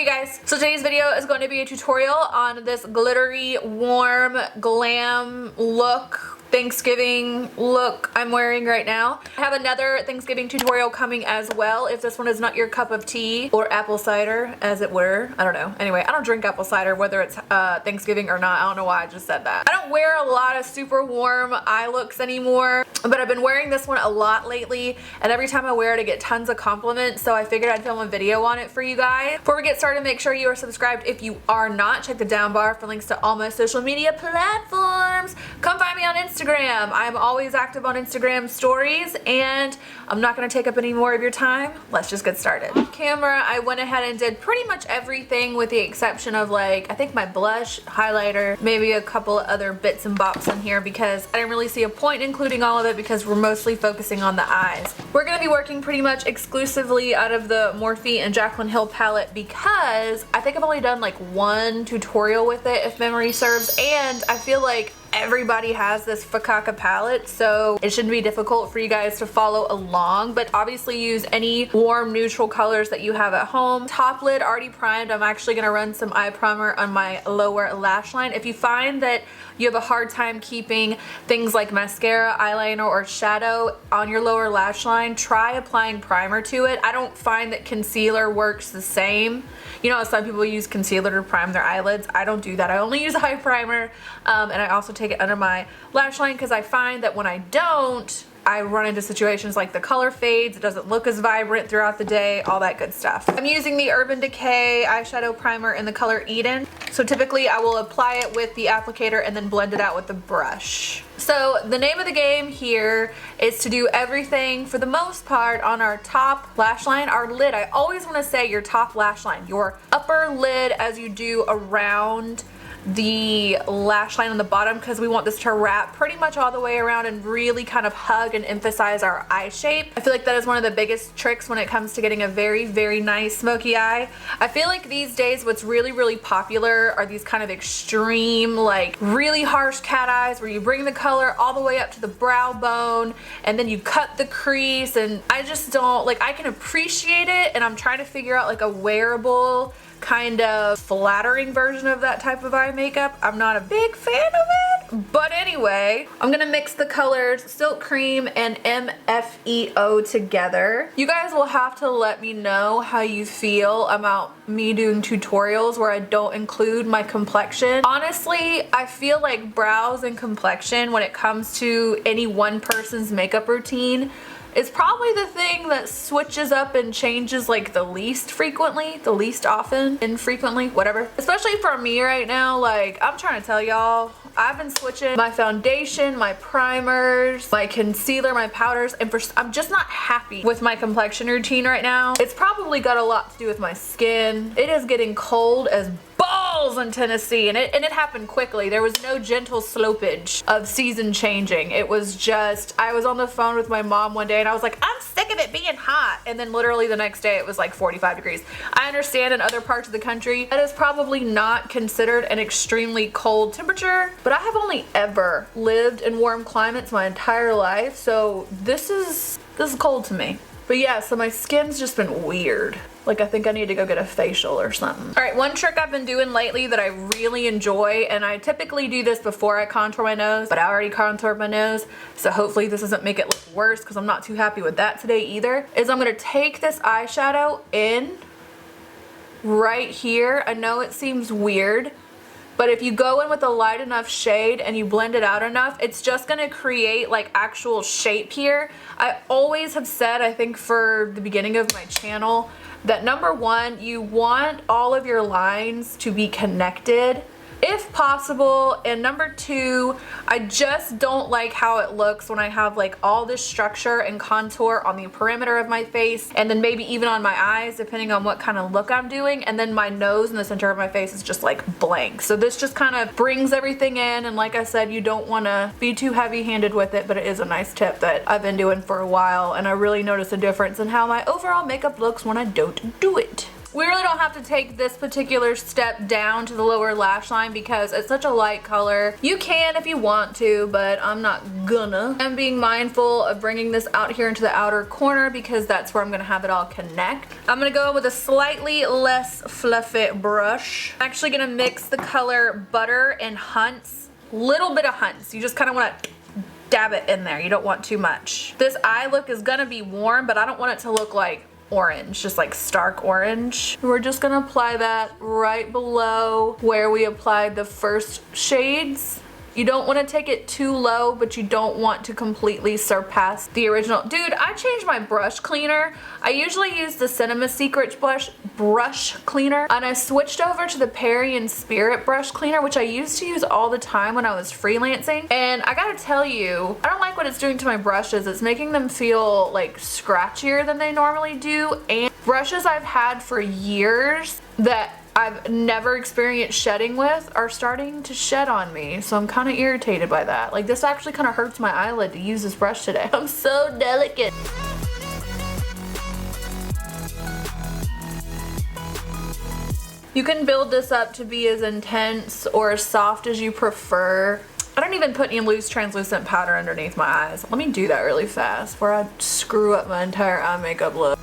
guys, so today's video is going to be a tutorial on this glittery, warm, glam look, Thanksgiving look I'm wearing right now. I have another Thanksgiving tutorial coming as well if this one is not your cup of tea, or apple cider as it were. I don't know. Anyway, I don't drink apple cider whether it's Thanksgiving or not. I don't know why I just said that. I don't wear a lot of super warm eye looks anymore, but I've been wearing this one a lot lately, and every time I wear it I get tons of compliments, so I figured I'd film a video on it for you guys. Before we get started, make sure you are subscribed if you are not. Check the down bar for links to all my social media platforms. Come find me on Instagram. I'm always active on Instagram stories, and I'm not going to take up any more of your time. Let's just get started. On camera, I went ahead and did pretty much everything with the exception of, like, I think my blush, highlighter, maybe a couple of other bits and bops in here because I didn't really see a point including all of it because we're mostly focusing on the eyes. We're going to be working pretty much exclusively out of the Morphe and Jaclyn Hill palette because I think I've only done like one tutorial with it if memory serves, and I feel like everybody has this Fakaka palette, so it shouldn't be difficult for you guys to follow along, but obviously use any warm neutral colors that you have at home. Top lid already primed. I'm actually going to run some eye primer on my lower lash line. If you find that you have a hard time keeping things like mascara, eyeliner, or shadow on your lower lash line, try applying primer to it. I don't find that concealer works the same. You know, some people use concealer to prime their eyelids. I don't do that. I only use eye primer, and I also take it under my lash line because I find that when I don't, I run into situations like the color fades, it doesn't look as vibrant throughout the day, all that good stuff. I'm using the Urban Decay eyeshadow primer in the color Eden. So typically I will apply it with the applicator and then blend it out with the brush. So the name of the game here is to do everything for the most part on our top lash line, our lid. I always want to say your top lash line, your upper lid as you do around the lash line on the bottom, because we want this to wrap pretty much all the way around and really kind of hug and emphasize our eye shape. I feel like that is one of the biggest tricks when it comes to getting a very, very nice smoky eye. I feel like these days what's really, really popular are these kind of extreme, like really harsh cat eyes where you bring the color all the way up to the brow bone and then you cut the crease, and I just don't, like, I can appreciate it, and I'm trying to figure out like a wearable kind of flattering version of that type of eye makeup. I'm not a big fan of it, but anyway, I'm gonna mix the colors Silk Cream and MFEO together. You guys will have to let me know how you feel about me doing tutorials where I don't include my complexion. Honestly, I feel like brows and complexion when it comes to any one person's makeup routine is probably the thing that switches up and changes like the least frequently, the least often, infrequently, whatever. Especially for me right now, like, I'm trying to tell y'all, I've been switching my foundation, my primers, my concealer, my powders, and I'm just not happy with my complexion routine right now. It's probably got a lot to do with my skin. It is getting cold as balls in Tennessee, and it happened quickly. There was no gentle slopage of season changing. It was just, I was on the phone with my mom one day and I was like, I'm sick of it being hot, and then literally the next day it was like 45 degrees. I understand in other parts of the country that is probably not considered an extremely cold temperature, but I have only ever lived in warm climates my entire life, so this is cold to me. But yeah, so my skin's just been weird. Like, I think I need to go get a facial or something. All right, one trick I've been doing lately that I really enjoy, and I typically do this before I contour my nose, but I already contoured my nose, so hopefully this doesn't make it look worse because I'm not too happy with that today either, is I'm gonna take this eyeshadow in right here. I know it seems weird, but if you go in with a light enough shade and you blend it out enough, it's just gonna create like actual shape here. I always have said, I think for the beginning of my channel, that number one, you want all of your lines to be connected if possible, and number two, I just don't like how it looks when I have like all this structure and contour on the perimeter of my face, and then maybe even on my eyes depending on what kind of look I'm doing, and then my nose in the center of my face is just like blank. So this just kind of brings everything in, and like I said, you don't want to be too heavy-handed with it, but it is a nice tip that I've been doing for a while, and I really notice a difference in how my overall makeup looks when I don't do it. We really don't have to take this particular step down to the lower lash line because it's such a light color. You can if you want to, but I'm not gonna. I'm being mindful of bringing this out here into the outer corner because that's where I'm gonna have it all connect. I'm gonna go with a slightly less fluffy brush. I'm actually gonna mix the color Butter and Hunts. Little bit of Hunts. You just kind of want to dab it in there. You don't want too much. This eye look is gonna be warm, but I don't want it to look like orange, just like stark orange. We're just gonna apply that right below where we applied the first shades. You don't want to take it too low, but you don't want to completely surpass the original. Dude, I changed my brush cleaner. I usually use the Cinema Secrets brush cleaner, and I switched over to the Perry & Spirit brush cleaner, which I used to use all the time when I was freelancing. And I gotta tell you, I don't like what it's doing to my brushes. It's making them feel like scratchier than they normally do. And brushes I've had for years that I've never experienced shedding with are starting to shed on me, so I'm kind of irritated by that. Like, this actually kind of hurts my eyelid to use this brush today. I'm so delicate. You can build this up to be as intense or as soft as you prefer. I don't even put any loose translucent powder underneath my eyes. Let me do that really fast before I screw up my entire eye makeup look.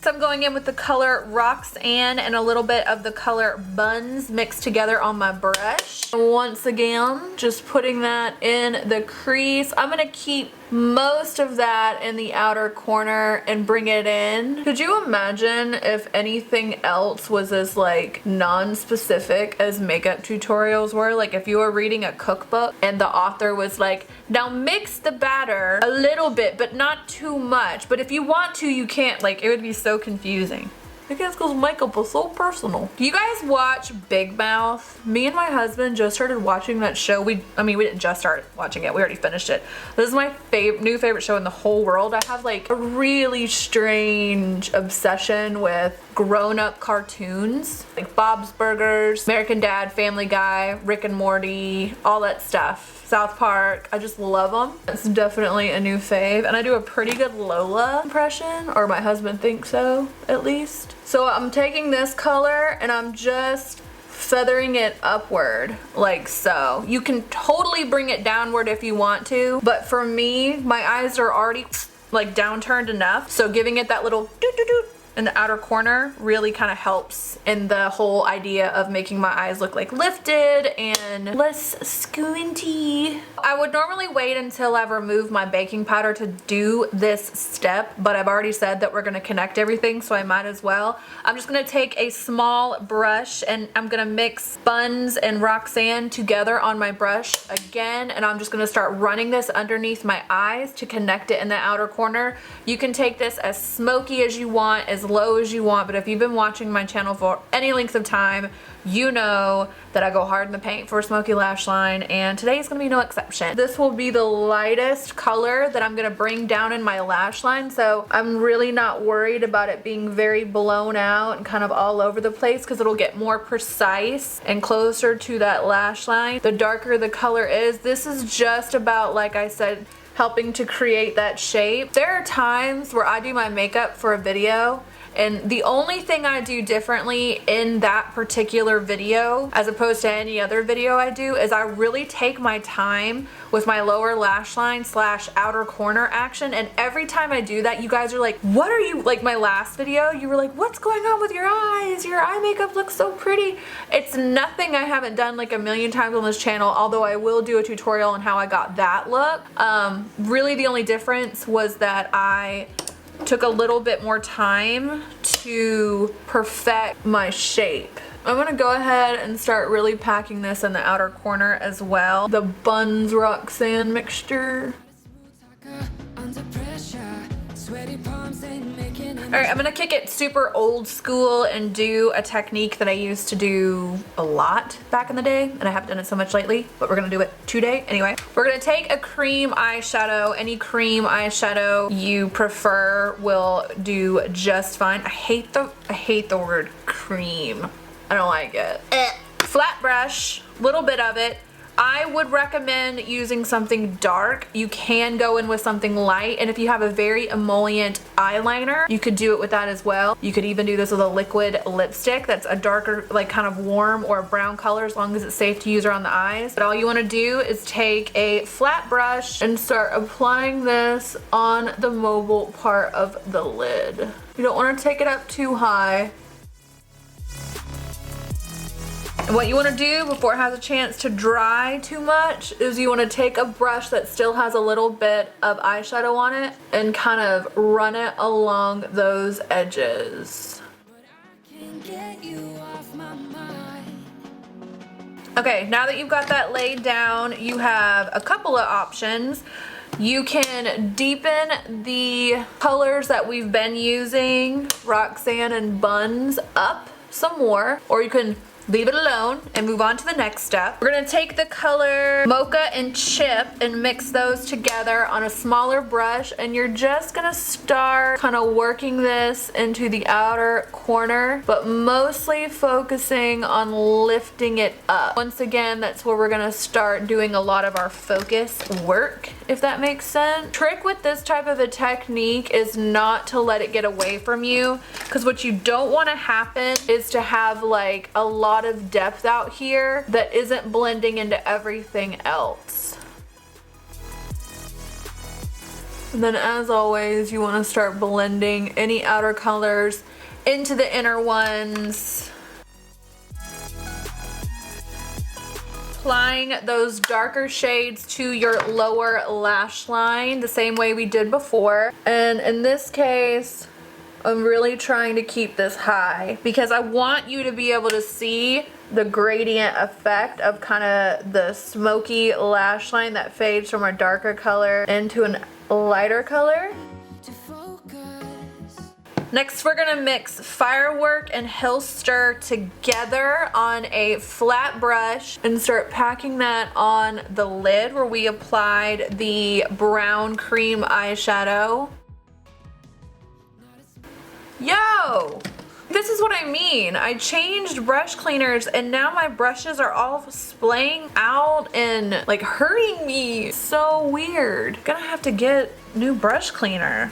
So I'm going in with the color Roxanne and a little bit of the color Buns mixed together on my brush. Once again, just putting that in the crease. I'm gonna keep most of that in the outer corner and bring it in. Could you imagine if anything else was as like non-specific as makeup tutorials were? Like if you were reading a cookbook and the author was like, now mix the batter a little bit but not too much, but if you want to you can't. Like, it would be so confusing. I guess because makeup was so personal. Do you guys watch Big Mouth? Me and my husband just started watching that show. We didn't just start watching it. We already finished it. This is my new favorite show in the whole world. I have like a really strange obsession with grown-up cartoons. Like Bob's Burgers, American Dad, Family Guy, Rick and Morty, all that stuff. South Park. I just love them. It's definitely a new fave, and I do a pretty good Lola impression, or my husband thinks so, at least. So I'm taking this color and I'm just feathering it upward like so. You can totally bring it downward if you want to, but for me, my eyes are already like downturned enough, so giving it that little doot-doot-doot in the outer corner really kind of helps in the whole idea of making my eyes look like lifted and less squinty. I would normally wait until I've removed my baking powder to do this step, but I've already said that we're going to connect everything, so I might as well. I'm just going to take a small brush and I'm going to mix Buns and Roxanne together on my brush again, and I'm just going to start running this underneath my eyes to connect it in the outer corner. You can take this as smoky as you want, as low as you want, but if you've been watching my channel for any length of time, you know that I go hard in the paint for a smoky lash line, and today is going to be no exception. This will be the lightest color that I'm going to bring down in my lash line, so I'm really not worried about it being very blown out and kind of all over the place, because it'll get more precise and closer to that lash line the darker the color is. This is just about, like I said, helping to create that shape. There are times where I do my makeup for a video, and the only thing I do differently in that particular video as opposed to any other video I do is I really take my time with my lower lash line / outer corner action, and every time I do that you guys are like, what are you, like my last video you were like, what's going on with your eyes? Your eye makeup looks so pretty. It's nothing I haven't done like a million times on this channel, although I will do a tutorial on how I got that look. Really the only difference was that I took a little bit more time to perfect my shape. I'm gonna go ahead and start really packing this in the outer corner as well. The Buns Roxanne mixture. Alright, I'm gonna kick it super old school and do a technique that I used to do a lot back in the day, and I haven't done it so much lately, but we're gonna do it today anyway. We're gonna take a cream eyeshadow. Any cream eyeshadow you prefer will do just fine. I hate the word cream. I don't like it. Flat brush, little bit of it. I would recommend using something dark. You can go in with something light, and if you have a very emollient eyeliner, you could do it with that as well. You could even do this with a liquid lipstick that's a darker, like kind of warm or a brown color, as long as it's safe to use around the eyes. But all you want to do is take a flat brush and start applying this on the mobile part of the lid. You don't want to take it up too high. And what you want to do before it has a chance to dry too much is you want to take a brush that still has a little bit of eyeshadow on it and kind of run it along those edges. Okay, now that you've got that laid down, you have a couple of options. You can deepen the colors that we've been using, Roxanne and Buns, up some more, or you can leave it alone and move on to the next step. We're gonna take the color Mocha and Chip and mix those together on a smaller brush, and you're just gonna start kind of working this into the outer corner, but mostly focusing on lifting it up. Once again, that's where we're gonna start doing a lot of our focus work, if that makes sense. Trick with this type of a technique is not to let it get away from you, because what you don't want to happen is to have like a lot of depth out here that isn't blending into everything else. And then, as always, you want to start blending any outer colors into the inner ones. Applying those darker shades to your lower lash line the same way we did before. And in this case, I'm really trying to keep this high because I want you to be able to see the gradient effect of kind of the smoky lash line that fades from a darker color into a lighter color. Next, we're gonna mix Firework and Hill Stir together on a flat brush and start packing that on the lid where we applied the brown cream eyeshadow. Yo! This is what I mean. I changed brush cleaners and now my brushes are all splaying out and like hurting me. So weird. Gonna have to get new brush cleaner.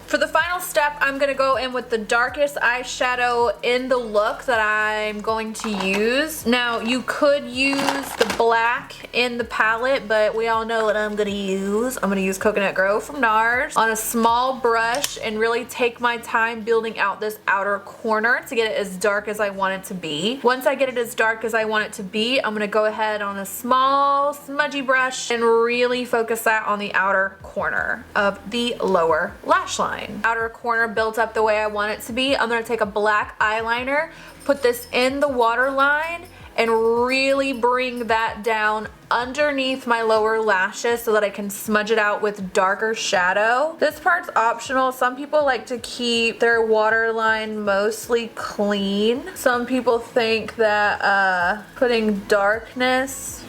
For the final step, I'm gonna go in with the darkest eyeshadow in the look that I'm going to use. Now, you could use the black in the palette, but we all know what I'm gonna use. I'm gonna use Coconut Grove from NARS on a small brush and really take my time building out this outer corner to get it as dark as I want it to be. Once I get it as dark as I want it to be, I'm gonna go ahead on a small smudgy brush and really focus that on the outer corner of the lower lash line. Outer corner built up the way I want it to be. I'm going to take a black eyeliner, put this in the waterline, and really bring that down underneath my lower lashes so that I can smudge it out with darker shadow. This part's optional. Some people like to keep their waterline mostly clean. Some people think that putting darkness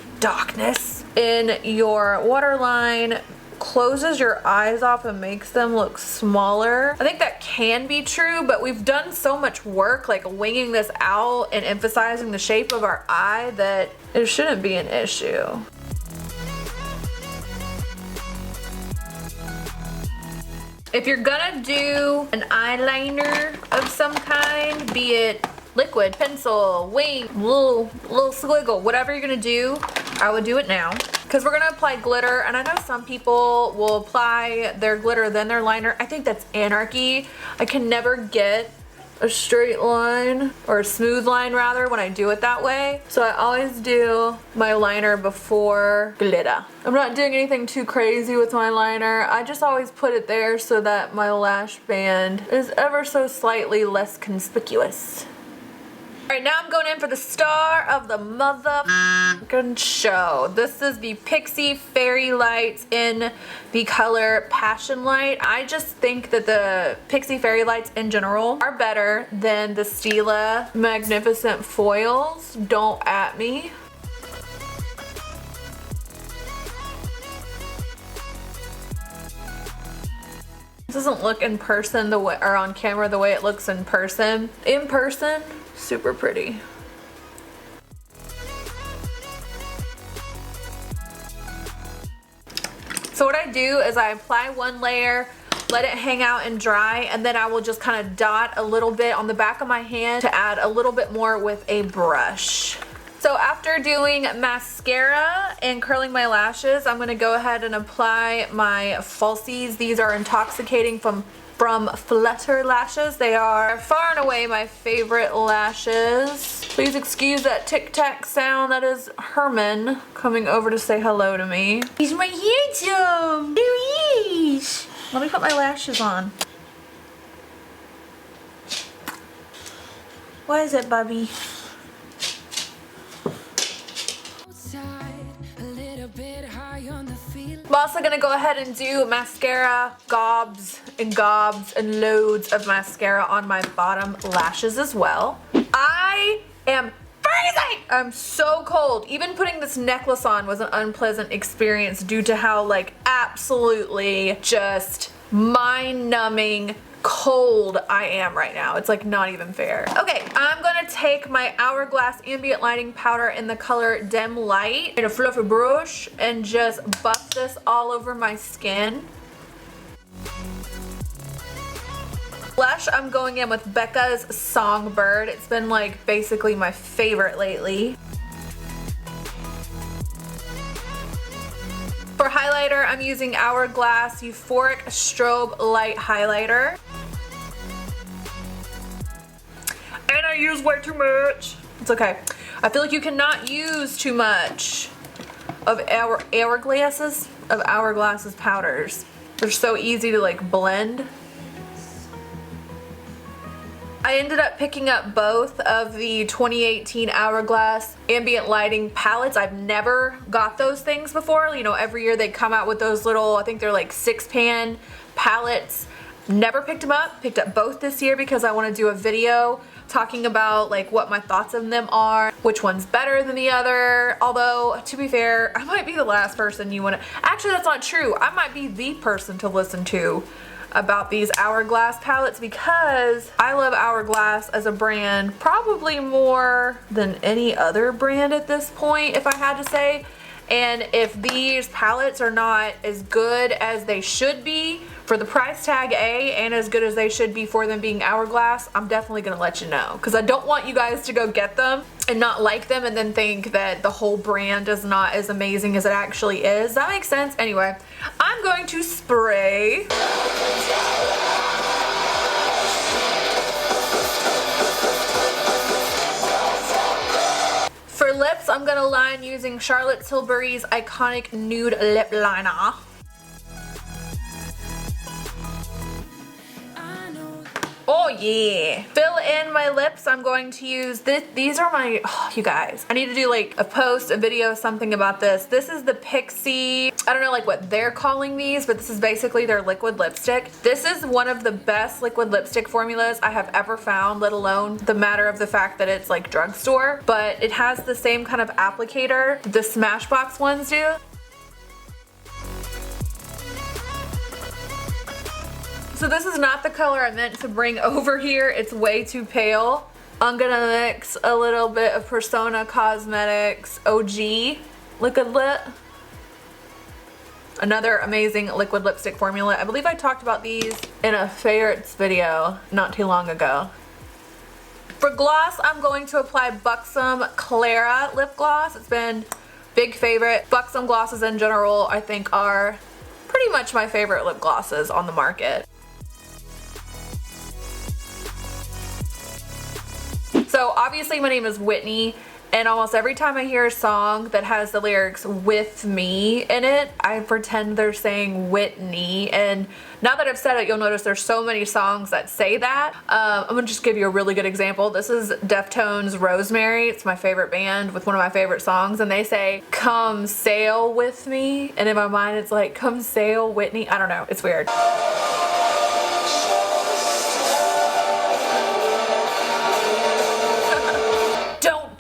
in your waterline closes your eyes off and makes them look smaller. I think that can be true, but we've done so much work like winging this out and emphasizing the shape of our eye that it shouldn't be an issue. If you're gonna do an eyeliner of some kind, be it liquid, pencil, wing, little squiggle, whatever you're gonna do, I would do it now. Because we're gonna apply glitter, and I know some people will apply their glitter then their liner. I think that's anarchy. I can never get a straight line, or a smooth line rather, when I do it that way. So I always do my liner before glitter. I'm not doing anything too crazy with my liner. I just always put it there so that my lash band is ever so slightly less conspicuous. Alright, now I'm going in for the star of the motherfucking show. This is the Pixi Fairy Lights in the color Passion Light. I just think that the Pixi Fairy Lights in general are better than the Stila Magnificent Foils. Don't at me. This doesn't look in person the way, or on camera the way it looks in person. In person, super pretty. So what I do is I apply one layer, let it hang out and dry, and then I will just kind of dot a little bit on the back of my hand to add a little bit more with a brush. So after doing mascara and curling my lashes, I'm going to go ahead and apply my falsies. These are Intoxicating from Flutter lashes. They are far and away my favorite lashes. Please excuse that tic-tac sound. That is Herman coming over to say hello to me. He's right here, Tom. There he is. Let me put my lashes on. What is it, Bubby? I'm also gonna go ahead and do mascara, gobs and loads of mascara on my bottom lashes as well. I am freezing! I'm so cold. Even putting this necklace on was an unpleasant experience due to how like absolutely just mind-numbing cold I am right now. It's like not even fair. Okay, I'm gonna take my Hourglass ambient lighting powder in the color Dim Light in a fluffy brush and just buff this all over my skin. Blush, I'm going in with Becca's Songbird. It's been like basically my favorite lately. For highlighter, I'm using Hourglass Euphoric Strobe Light Highlighter. And I use way too much. It's okay. I feel like you cannot use too much of Hourglass's powders. They're so easy to like blend. I ended up picking up both of the 2018 Hourglass ambient lighting palettes. I've never got those things before. You know, every year they come out with those little, I think they're like 6-pan palettes. Never picked them up. Picked up both this year because I want to do a video talking about like what my thoughts on them are, which one's better than the other. Although, to be fair, I might be the last person you want to... Actually, that's not true. I might be the person to listen to about these Hourglass palettes because I love Hourglass as a brand probably more than any other brand at this point, if I had to say. And if these palettes are not as good as they should be for the price tag A and as good as they should be for them being Hourglass, I'm definitely gonna let you know because I don't want you guys to go get them and not like them and then think that the whole brand is not as amazing as it actually is. That makes sense? Anyway, I'm going to spray. For lips, I'm gonna line using Charlotte Tilbury's iconic Nude lip liner. Oh yeah. Fill in my lips. I'm going to use this. These are my, oh, you guys, I need to do like a post, a video, something about this. This is the Pixi, I don't know like what they're calling these, but this is basically their liquid lipstick. This is one of the best liquid lipstick formulas I have ever found, let alone the matter of the fact that it's like drugstore, but it has the same kind of applicator the Smashbox ones do. So this is not the color I meant to bring over here. It's way too pale. I'm gonna mix a little bit of Persona Cosmetics OG Liquid Lip. Another amazing liquid lipstick formula. I believe I talked about these in a favorites video not too long ago. For gloss, I'm going to apply Buxom Clara lip gloss. It's been big favorite. Buxom glosses in general, I think, are pretty much my favorite lip glosses on the market. So obviously my name is Whitney, and almost every time I hear a song that has the lyrics "with me" in it, I pretend they're saying Whitney. And now that I've said it, you'll notice there's so many songs that say that. I'm gonna just give you a really good example. This is Deftones' Rosemary. It's my favorite band with one of my favorite songs, and they say "come sail with me," and in my mind it's like "come sail Whitney." I don't know, it's weird.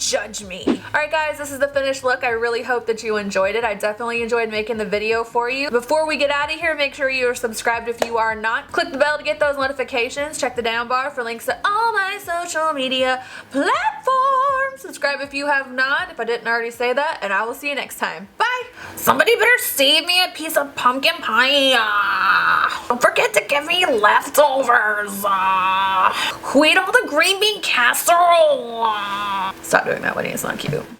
Judge me. Alright guys, this is the finished look. I really hope that you enjoyed it. I definitely enjoyed making the video for you. Before we get out of here, make sure you are subscribed if you are not. Click the bell to get those notifications. Check the down bar for links to all my social media platforms. Subscribe if you have not, if I didn't already say that, and I will see you next time. Bye! Somebody better save me a piece of pumpkin pie. Don't forget to give me leftovers. Who ate all the green bean casserole? Stop doing that, Whitney. It's not cute.